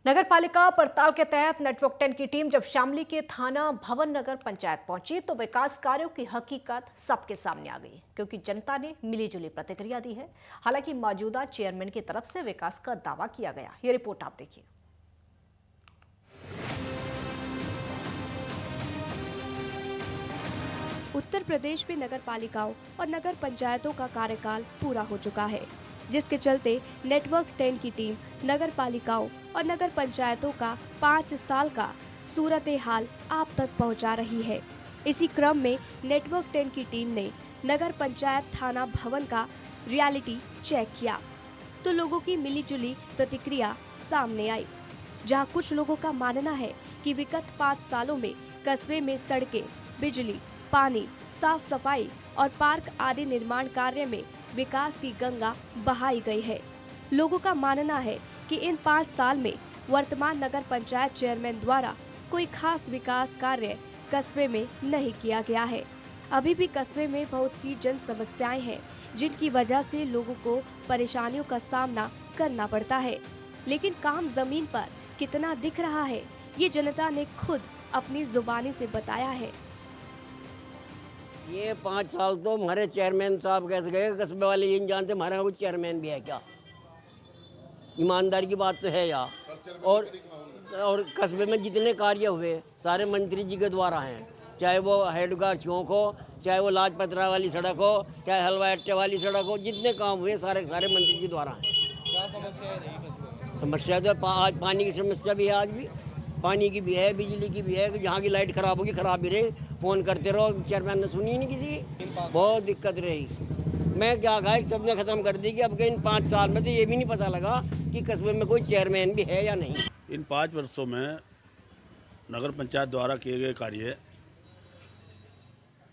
नगर पालिका पड़ताल के तहत नेटवर्क 10 की टीम जब शामली के थाना भवन नगर पंचायत पहुंची तो विकास कार्यों की हकीकत सबके सामने आ गई, क्योंकि जनता ने मिलीजुली प्रतिक्रिया दी है। हालांकि मौजूदा चेयरमैन की तरफ से विकास का दावा किया गया। ये रिपोर्ट आप देखिए। उत्तर प्रदेश में नगर पालिकाओं और नगर पंचायतों का कार्यकाल पूरा हो चुका है, जिसके चलते नेटवर्क 10 की टीम नगर पालिकाओं और नगर पंचायतों का 5 साल का सूरत हाल आप तक पहुंचा रही है। इसी क्रम में नेटवर्क 10 की टीम ने नगर पंचायत थाना भवन का रियलिटी चेक किया तो लोगों की मिलीजुली प्रतिक्रिया सामने आई, जहां कुछ लोगों का मानना है कि विगत 5 सालों में कस्बे में सड़कें, बिजली, पानी, साफ सफाई और पार्क आदि निर्माण कार्य में विकास की गंगा बहाई गई है। लोगों का मानना है कि इन 5 साल में वर्तमान नगर पंचायत चेयरमैन द्वारा कोई खास विकास कार्य कस्बे में नहीं किया गया है। अभी भी कस्बे में बहुत सी जन समस्याएं हैं, जिनकी वजह से लोगों को परेशानियों का सामना करना पड़ता है। लेकिन काम जमीन पर कितना दिख रहा है, ये जनता ने खुद अपनी जुबानी से बताया है। ये 5 साल तो हमारे चेयरमैन साहब कैसे गए, कस्बे वाले ये नहीं जानते हमारा कुछ चेयरमैन भी है क्या। ईमानदारी की बात तो है यार। और कस्बे में जितने कार्य हुए सारे मंत्री जी के द्वारा हैं, चाहे वो हेडगार चौक हो, चाहे वो लाजपतरा वाली सड़क हो, चाहे हलवा अट्टे वाली सड़क हो, जितने काम हुए सारे मंत्री जी द्वारा हैं। क्या समस्या समस्या तो आज पानी की समस्या भी है, आज भी पानी की भी है, बिजली की भी है। जहाँ की लाइट खराब होगी खराब भी रहे, फ़ोन करते रहो, चेयरमैन ने सुनी नहीं किसी की। बहुत दिक्कत रही। मैं क्या कहा, सबने ख़त्म कर दी कि अब के इन 5 साल में तो ये भी नहीं पता लगा कि कस्बे में कोई चेयरमैन भी है या नहीं। इन 5 वर्षों में नगर पंचायत द्वारा किए गए कार्य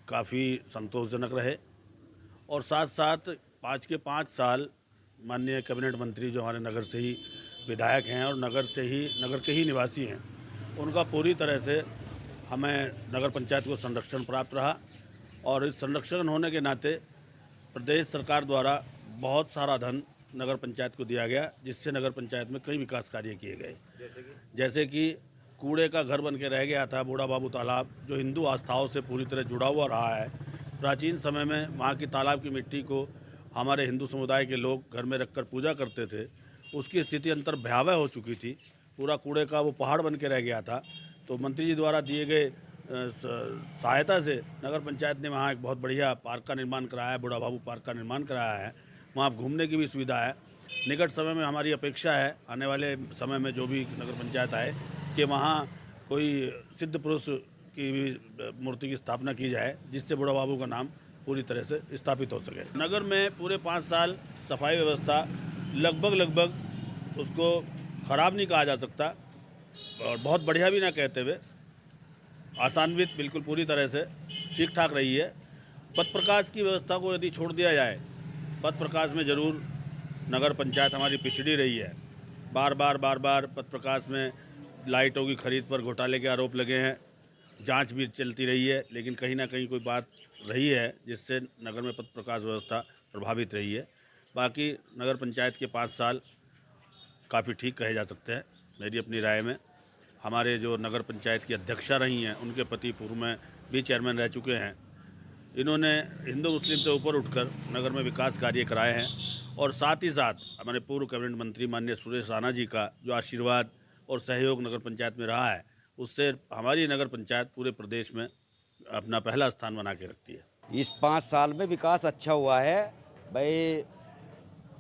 काफ़ी संतोषजनक रहे और साथ साथ 5 के 5 साल माननीय कैबिनेट मंत्री जो हमारे नगर से ही विधायक हैं और नगर के ही निवासी हैं, उनका पूरी तरह से हमें नगर पंचायत को संरक्षण प्राप्त रहा। और इस संरक्षण होने के नाते प्रदेश सरकार द्वारा बहुत सारा धन नगर पंचायत को दिया गया, जिससे नगर पंचायत में कई विकास कार्य किए गए। जैसे कि कूड़े का घर बन के रह गया था बूढ़ा बाबू तालाब, जो हिंदू आस्थाओं से पूरी तरह जुड़ा हुआ रहा है। प्राचीन समय में वहाँ की तालाब की मिट्टी को हमारे हिंदू समुदाय के लोग घर में रखकर पूजा करते थे। उसकी स्थिति अंतर भयावह हो चुकी थी, पूरा कूड़े का वो पहाड़ बन के रह गया था। तो मंत्री जी द्वारा दिए गए सहायता से नगर पंचायत ने वहाँ एक बहुत बढ़िया पार्क का निर्माण कराया है, बूढ़ा बाबू पार्क का निर्माण कराया है। वहाँ घूमने की भी सुविधा है। निकट समय में हमारी अपेक्षा है, आने वाले समय में जो भी नगर पंचायत आए, कि वहाँ कोई सिद्ध पुरुष की भी मूर्ति की स्थापना की जाए, जिससे बूढ़ा बाबू का नाम पूरी तरह से स्थापित हो सके। नगर में पूरे 5 साल सफाई व्यवस्था लगभग उसको ख़राब नहीं कहा जा सकता और बहुत बढ़िया भी ना कहते हुए आसान्वित बिल्कुल पूरी तरह से ठीक ठाक रही है। पथ प्रकाश की व्यवस्था को यदि छोड़ दिया जाए, पथ प्रकाश में ज़रूर नगर पंचायत हमारी पिछड़ी रही है। बार बार पथ प्रकाश में लाइटों की खरीद पर घोटाले के आरोप लगे हैं। जांच भी चलती रही है, लेकिन कहीं ना कहीं कोई बात रही है जिससे नगर में पथ प्रकाश व्यवस्था प्रभावित रही है। बाकी नगर पंचायत के 5 साल काफ़ी ठीक कहे जा सकते हैं मेरी अपनी राय में। हमारे जो नगर पंचायत की अध्यक्षा रही हैं, उनके पति पूर्व में भी चेयरमैन रह चुके हैं। इन्होंने हिंदू मुस्लिम से ऊपर उठकर नगर में विकास कार्य कराए हैं और साथ ही साथ हमारे पूर्व कैबिनेट मंत्री माननीय सुरेश राणा जी का जो आशीर्वाद और सहयोग नगर पंचायत में रहा है, उससे हमारी नगर पंचायत पूरे प्रदेश में अपना पहला स्थान बना के रखती है। इस 5 साल में विकास अच्छा हुआ है भाई,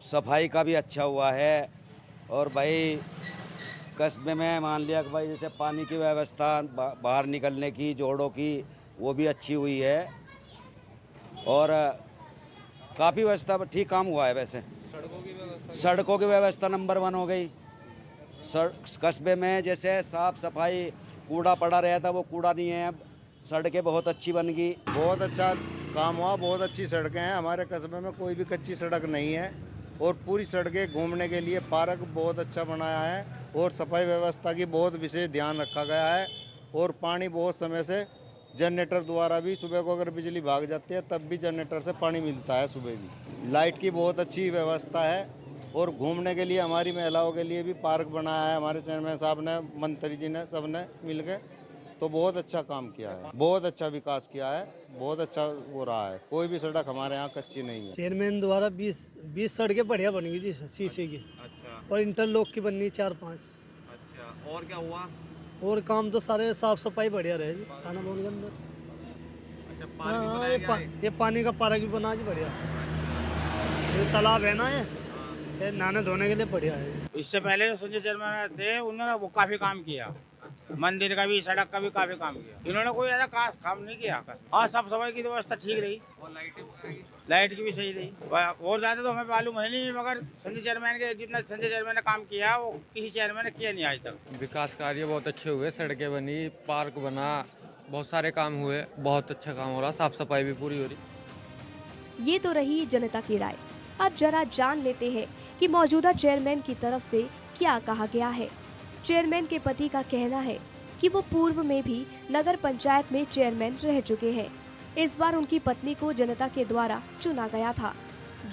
सफाई का भी अच्छा हुआ है और भाई कस्बे में मान लिया कि भाई जैसे पानी की व्यवस्था, बाहर निकलने की, जोड़ों की, वो भी अच्छी हुई है और काफ़ी व्यवस्था ठीक काम हुआ है। वैसे सड़कों की व्यवस्था नंबर 1 हो गई। कस्बे में जैसे साफ सफाई, कूड़ा पड़ा रहता वो कूड़ा नहीं है, अब सड़कें बहुत अच्छी बन गई। बहुत अच्छा काम हुआ, बहुत अच्छी सड़कें हैं हमारे कस्बे में, कोई भी कच्ची सड़क नहीं है और पूरी सड़कें घूमने के लिए पार्क बहुत अच्छा बनाया है और सफाई व्यवस्था की बहुत विशेष ध्यान रखा गया है। और पानी बहुत समय से जनरेटर द्वारा भी, सुबह को अगर बिजली भाग जाती है तब भी जनरेटर से पानी मिलता है सुबह भी। लाइट की बहुत अच्छी व्यवस्था है और घूमने के लिए हमारी महिलाओं के लिए भी पार्क बनाया है हमारे चेयरमैन साहब ने, मंत्री जी ने, सब ने मिल के। तो बहुत अच्छा काम किया है, बहुत अच्छा विकास किया है, बहुत अच्छा हो रहा है। कोई भी सड़क हमारे यहाँ कच्ची नहीं है। चेयरमैन द्वारा 20 सड़कें बढ़िया बन गई थी शीशे की, अच्छा और इंटरलॉक की बननी 4-5। अच्छा, और क्या हुआ? और काम तो सारे साफ सफाई बढ़िया रहेगी थाना भवन के अंदर। अच्छा, पार्क भी हाँ, बनाया गया है? ये पानी का पार्क भी बना जी बढ़िया। ये तालाब है ना, ये नहाने धोने के लिए बढ़िया है। इससे पहले जो संजय चेयरमैन थे उन्होंने वो काफी काम किया, मंदिर का भी, सड़क का भी काफी काम किया। इन्होंने कोई ऐसा खास काम नहीं किया। हाँ, साफ सफाई की व्यवस्था ठीक रही और लाइट की भी सही रही। और ज्यादा तो हमें मालूम है नहीं, मगर संजय चेयरमैन के जितना संजय चेयरमैन ने काम किया वो किसी चेयरमैन ने किया नहीं आज तक। विकास कार्य बहुत अच्छे हुए, सड़कें बनी, पार्क बना, बहुत सारे काम हुए, बहुत अच्छा काम हो रहा, साफ सफाई भी पूरी हो रही। ये तो रही जनता की राय। अब जरा जान लेते हैं कि मौजूदा चेयरमैन की तरफ से क्या कहा गया है। चेयरमैन के पति का कहना है कि वो पूर्व में भी नगर पंचायत में चेयरमैन रह चुके हैं। इस बार उनकी पत्नी को जनता के द्वारा चुना गया था,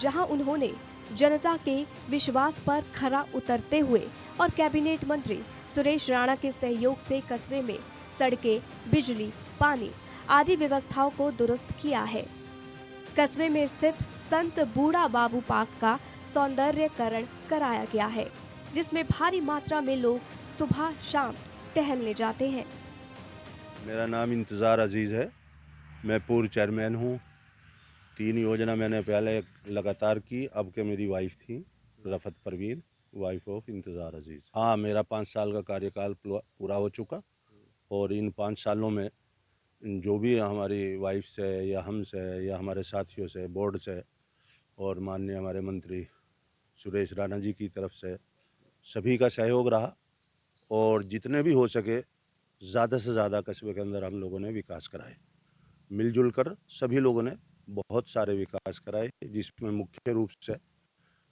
जहां उन्होंने जनता के विश्वास पर खरा उतरते हुए और कैबिनेट मंत्री सुरेश राणा के सहयोग से कस्बे में सड़कें, बिजली, पानी आदि व्यवस्थाओं को दुरुस्त किया है। कस्बे में स्थित संत बूढ़ा बाबू पार्क का सौंदर्यकरण कराया गया है, जिसमें भारी मात्रा में लोग सुबह शाम टहलने जाते हैं। मेरा नाम इंतज़ार अजीज़ है, मैं पूर्व चेयरमैन हूँ। 3 योजना मैंने पहले लगातार की, अब के मेरी वाइफ थी रफ़त परवीन, वाइफ ऑफ इंतज़ार अजीज़। हाँ, मेरा 5 साल का कार्यकाल पूरा हो चुका, और इन 5 सालों में जो भी हमारी वाइफ से या हमसे या हमारे साथियों से, बोर्ड से, और माननीय हमारे मंत्री सुरेश राणा जी की तरफ से सभी का सहयोग रहा, और जितने भी हो सके ज़्यादा से ज़्यादा कस्बे के अंदर हम लोगों ने विकास कराए। मिलजुल कर सभी लोगों ने बहुत सारे विकास कराए, जिसमें मुख्य रूप से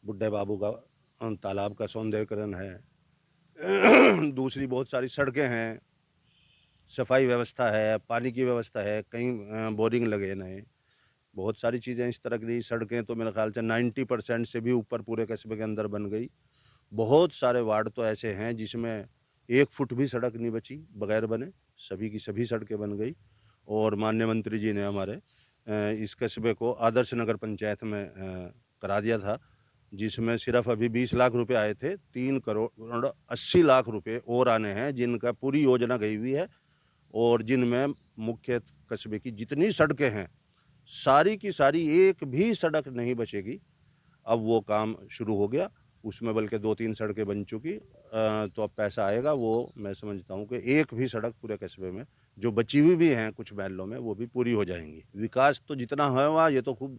बुड्ढे बाबू का तालाब का सौंदर्यकरण है। दूसरी बहुत सारी सड़कें हैं, सफाई व्यवस्था है, पानी की व्यवस्था है, कहीं बोरिंग लगे नए, बहुत सारी चीज़ें इस तरह की। सड़कें तो मेरे ख्याल से 90% से भी ऊपर पूरे कस्बे के अंदर बन गई। बहुत सारे वार्ड तो ऐसे हैं जिसमें 1 फुट भी सड़क नहीं बची बगैर बने, सभी की सभी सड़कें बन गई। और माननीय मंत्री जी ने हमारे इस कस्बे को आदर्श नगर पंचायत में करा दिया था, जिसमें सिर्फ अभी 20 लाख रुपए आए थे, 3 करोड़ 80 लाख रुपए और आने हैं, जिनका पूरी योजना गई हुई है, और जिनमें मुख्य कस्बे की जितनी सड़कें हैं सारी की सारी एक भी सड़क नहीं बचेगी। अब वो काम शुरू हो गया, उसमें बल्कि 2-3 सड़कें बन चुकी। तो अब पैसा आएगा, वो मैं समझता हूँ कि एक भी सड़क पूरे कस्बे में जो बची हुई भी हैं कुछ महलों में, वो भी पूरी हो जाएंगी। विकास तो जितना है वहाँ, ये तो खूब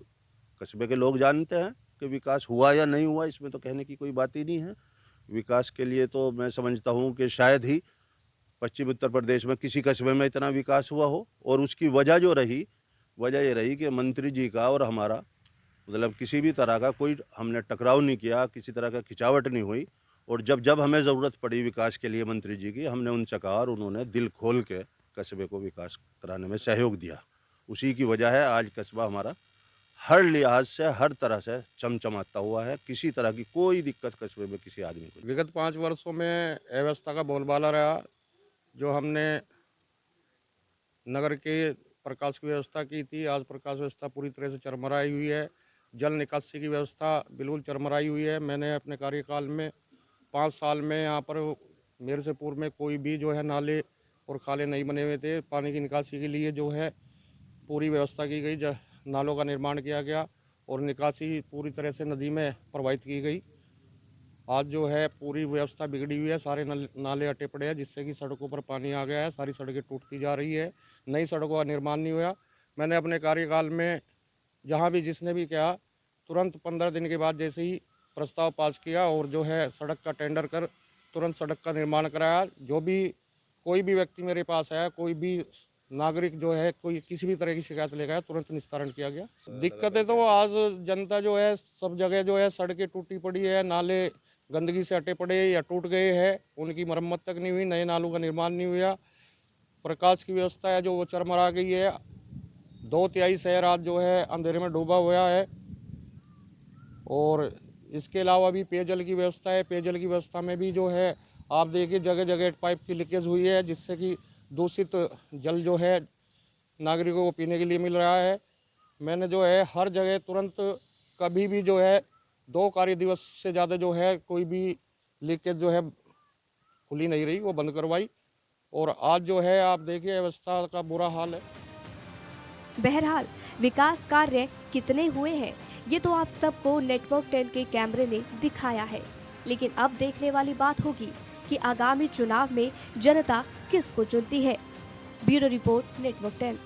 कस्बे के लोग जानते हैं कि विकास हुआ या नहीं हुआ, इसमें तो कहने की कोई बात ही नहीं है। विकास के लिए तो मैं समझता हूँ कि शायद ही पश्चिम उत्तर प्रदेश में किसी कस्बे में इतना विकास हुआ हो, और उसकी वजह ये रही कि मंत्री जी का और हमारा मतलब किसी भी तरह का कोई हमने टकराव नहीं किया, किसी तरह का खिंचावट नहीं हुई, और जब हमें ज़रूरत पड़ी विकास के लिए मंत्री जी की, हमने उनसे कहा और उन्होंने दिल खोल के कस्बे को विकास कराने में सहयोग दिया। उसी की वजह है आज कस्बा हमारा हर लिहाज से, हर तरह से चमचमाता हुआ है। किसी तरह की कोई दिक्कत कस्बे में किसी आदमी को। विगत 5 वर्षों में अव्यवस्था का बोलबाला रहा। जो हमने नगर के प्रकाश की व्यवस्था की थी, आज प्रकाश व्यवस्था पूरी तरह से चरमराई हुई है। जल निकासी की व्यवस्था बिल्कुल चरमराई हुई है। मैंने अपने कार्यकाल में 5 साल में यहाँ पर मेरे से पूर्व में कोई भी जो है नाले और खाले नहीं बने हुए थे। पानी की निकासी के लिए जो है पूरी व्यवस्था की गई, नालों का निर्माण किया गया और निकासी पूरी तरह से नदी में प्रवाहित की गई। आज जो है पूरी व्यवस्था बिगड़ी हुई है, सारे नाले अटे पड़े हैं, जिससे कि सड़कों पर पानी आ गया है, सारी सड़कें टूटती जा रही है, नई सड़कों का निर्माण नहीं हुआ। मैंने अपने कार्यकाल में जहां भी जिसने भी कहा, तुरंत 15 दिन के बाद जैसे ही प्रस्ताव पास किया और जो है सड़क का टेंडर कर तुरंत सड़क का निर्माण कराया। जो भी कोई भी व्यक्ति मेरे पास आया, कोई भी नागरिक जो है कोई किसी भी तरह की शिकायत लेकर आया, तुरंत निस्तारण किया गया। दिक्कतें तो आज जनता जो है सब जगह जो है सड़कें टूटी पड़ी है, नाले गंदगी से अटे पड़े या टूट गए हैं, उनकी मरम्मत तक नहीं हुई, नए नालों का निर्माण नहीं हुआ। प्रकाश की व्यवस्था है जो वो चरमरा गई है। 2/3 शहर आज जो है अंधेरे में डूबा हुआ है, और इसके अलावा भी पेयजल की व्यवस्था है। पेयजल की व्यवस्था में भी जो है आप देखिए जगह जगह पाइप की लीकेज हुई है, जिससे कि दूषित जल जो है नागरिकों को पीने के लिए मिल रहा है। मैंने जो है हर जगह तुरंत कभी भी जो है 2 कार्य दिवस से ज़्यादा जो है कोई भी लीकेज जो है खुली नहीं रही, वो बंद करवाई। और आज जो है आप देखिए व्यवस्था का बुरा हाल है। बहरहाल विकास कार्य कितने हुए हैं ये तो आप सबको नेटवर्क 10 के कैमरे ने दिखाया है, लेकिन अब देखने वाली बात होगी कि आगामी चुनाव में जनता किसको चुनती है। Bureau report, network 10।